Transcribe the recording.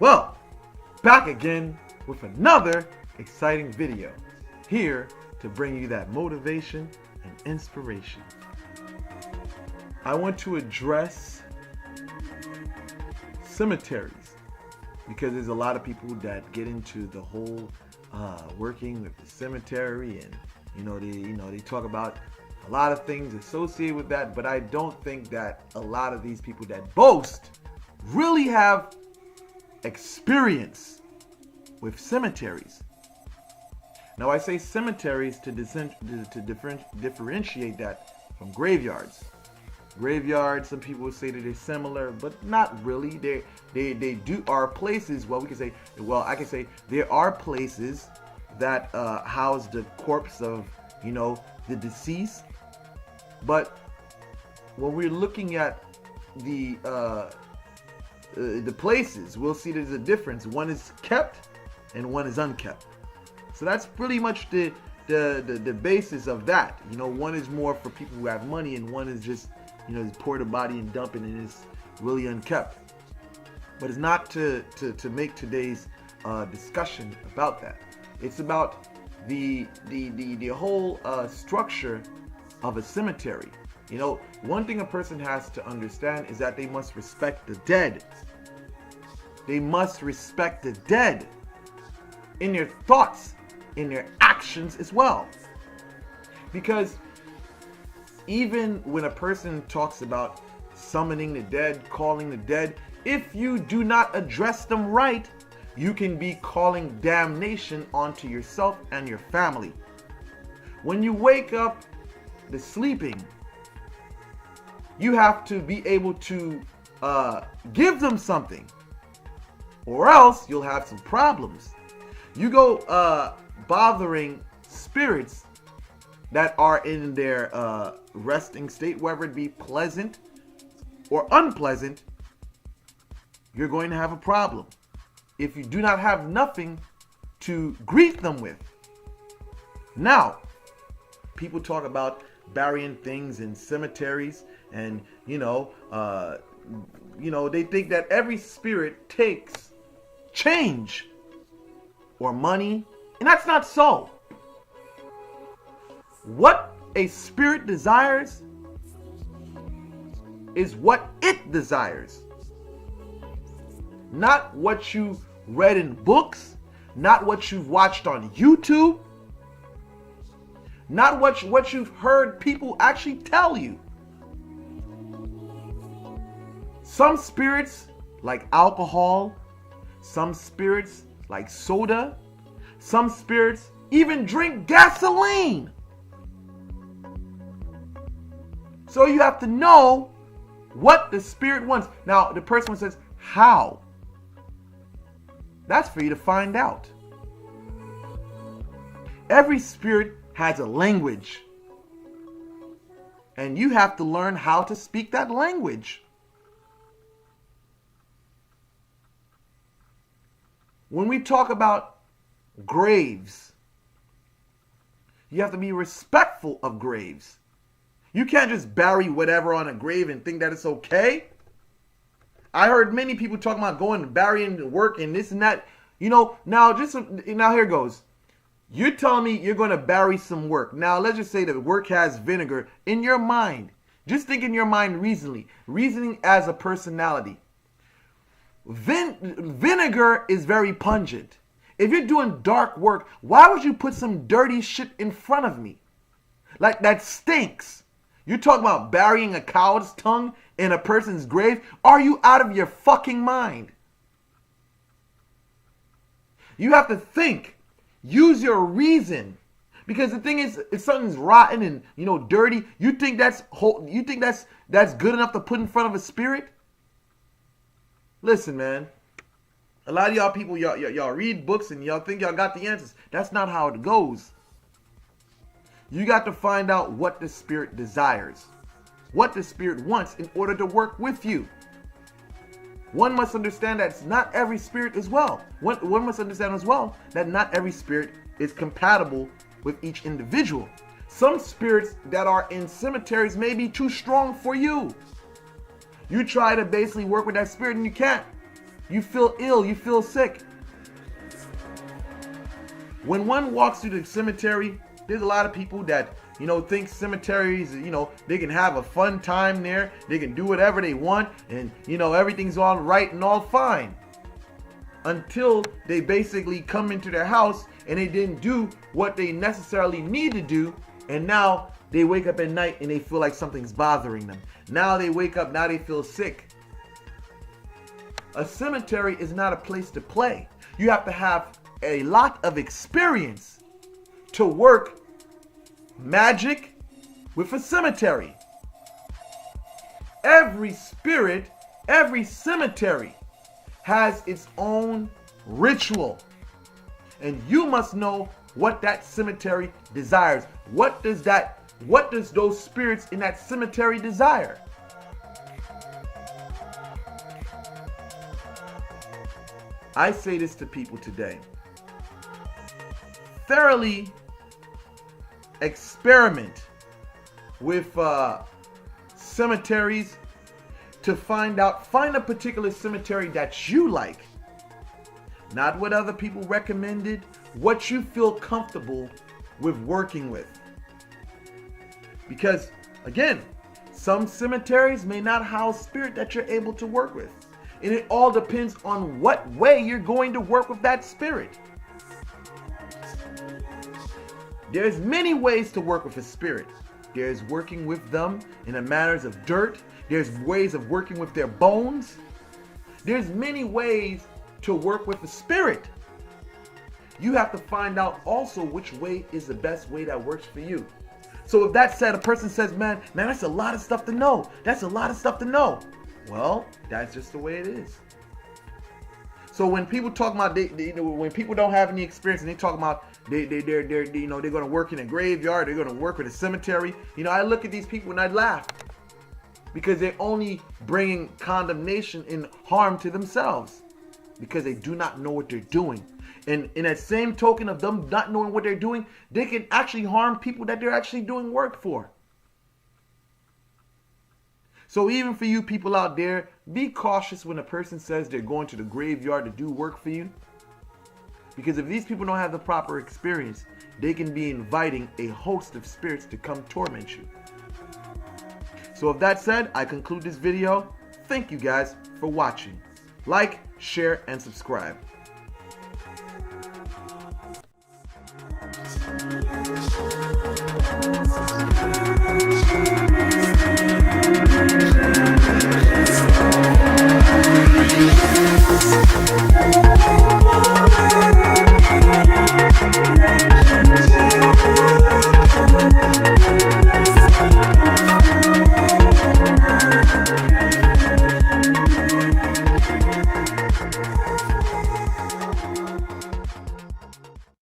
Well, back again with another exciting video, here to bring you that motivation and inspiration. I want to address cemeteries because there's a lot of people that get into the whole working with the cemetery, and they talk about a lot of things associated with that, but I don't think that a lot of these people that boast really have experience with cemeteries. Now I say cemeteries to differentiate that from graveyards. Graveyards, some people would say that they're similar, but not really. They are places. Well, I can say there are places that house the corpse of the deceased. But when we're looking at the places, we'll see there's a difference. One is kept and one is unkept. So that's pretty much the basis of that. One is more for people who have money, and one is just pour the body and dump it, and it's really unkept. But it's not to make today's discussion about that. It's about the whole structure of a cemetery. One thing a person has to understand is that they must respect the dead. They must respect the dead in their thoughts, in their actions as well. Because even when a person talks about summoning the dead, calling the dead, if you do not address them right, you can be calling damnation onto yourself and your family. When you wake up the sleeping, you have to be able to give them something, or else you'll have some problems. You go bothering spirits that are in their resting state, whether it be pleasant or unpleasant, you're going to have a problem if you do not have nothing to greet them with. Now, people talk about burying things in cemeteries, and they think that every spirit takes change or money, and that's not so. What a spirit desires is what it desires, not what you read in books, not what you've watched on YouTube, not what you've heard people actually tell you. Some spirits like alcohol, some spirits like soda, some spirits even drink gasoline. So you have to know what the spirit wants. Now, the person says, how? That's for you to find out. Every spirit has a language, and you have to learn how to speak that language. When we talk about graves, you have to be respectful of graves. You can't just bury whatever on a grave and think that it's okay. I heard many people talking about going and burying work and this and that. Now here goes. You're telling me you're going to bury some work. Now let's just say that work has vinegar in your mind. Just think in your mind reasoning as a personality. Vinegar is very pungent. If you're doing dark work, why would you put some dirty shit in front of me? Like, that stinks. You're talking about burying a cow's tongue in a person's grave? Are you out of your fucking mind? You have to think. Use your reason. Because the thing is, if something's rotten and dirty, you think that's good enough to put in front of a spirit? Listen, man. A lot of y'all people, y'all read books and y'all think y'all got the answers. That's not how it goes. You got to find out what the spirit desires, what the spirit wants in order to work with you. One must understand that not every spirit is well. One must understand as well that not every spirit is compatible with each individual. Some spirits that are in cemeteries may be too strong for you. You try to basically work with that spirit and you can't. You feel ill, you feel sick. When one walks through the cemetery, there's a lot of people that, think cemeteries, they can have a fun time there. They can do whatever they want and, everything's all right and all fine. Until they basically come into their house and they didn't do what they necessarily need to do. And now they wake up at night and they feel like something's bothering them. Now they wake up, now they feel sick. A cemetery is not a place to play. You have to have a lot of experience to work magic with a cemetery. Every spirit, every cemetery has its own ritual. And you must know what that cemetery desires. What does those spirits in that cemetery desire? I say this to people today. Thoroughly experiment with cemeteries to find a particular cemetery that you like. Not what other people recommended, what you feel comfortable with working with. Because, again, some cemeteries may not house spirit that you're able to work with. And it all depends on what way you're going to work with that spirit. There's many ways to work with a spirit. There's working with them in the matters of dirt. There's ways of working with their bones. There's many ways to work with a spirit. You have to find out also which way is the best way that works for you. So if that said, a person says, man, that's a lot of stuff to know. That's a lot of stuff to know. Well, that's just the way it is. So when people talk about when people don't have any experience and they talk about they're going to work in a graveyard, they're going to work with a cemetery, I look at these people and I laugh, because they're only bringing condemnation and harm to themselves because they do not know what they're doing. And in that same token of them not knowing what they're doing, they can actually harm people that they're actually doing work for. So even for you people out there, be cautious when a person says they're going to the graveyard to do work for you. Because if these people don't have the proper experience, they can be inviting a host of spirits to come torment you. So with that said, I conclude this video. Thank you guys for watching. Like, share, and subscribe.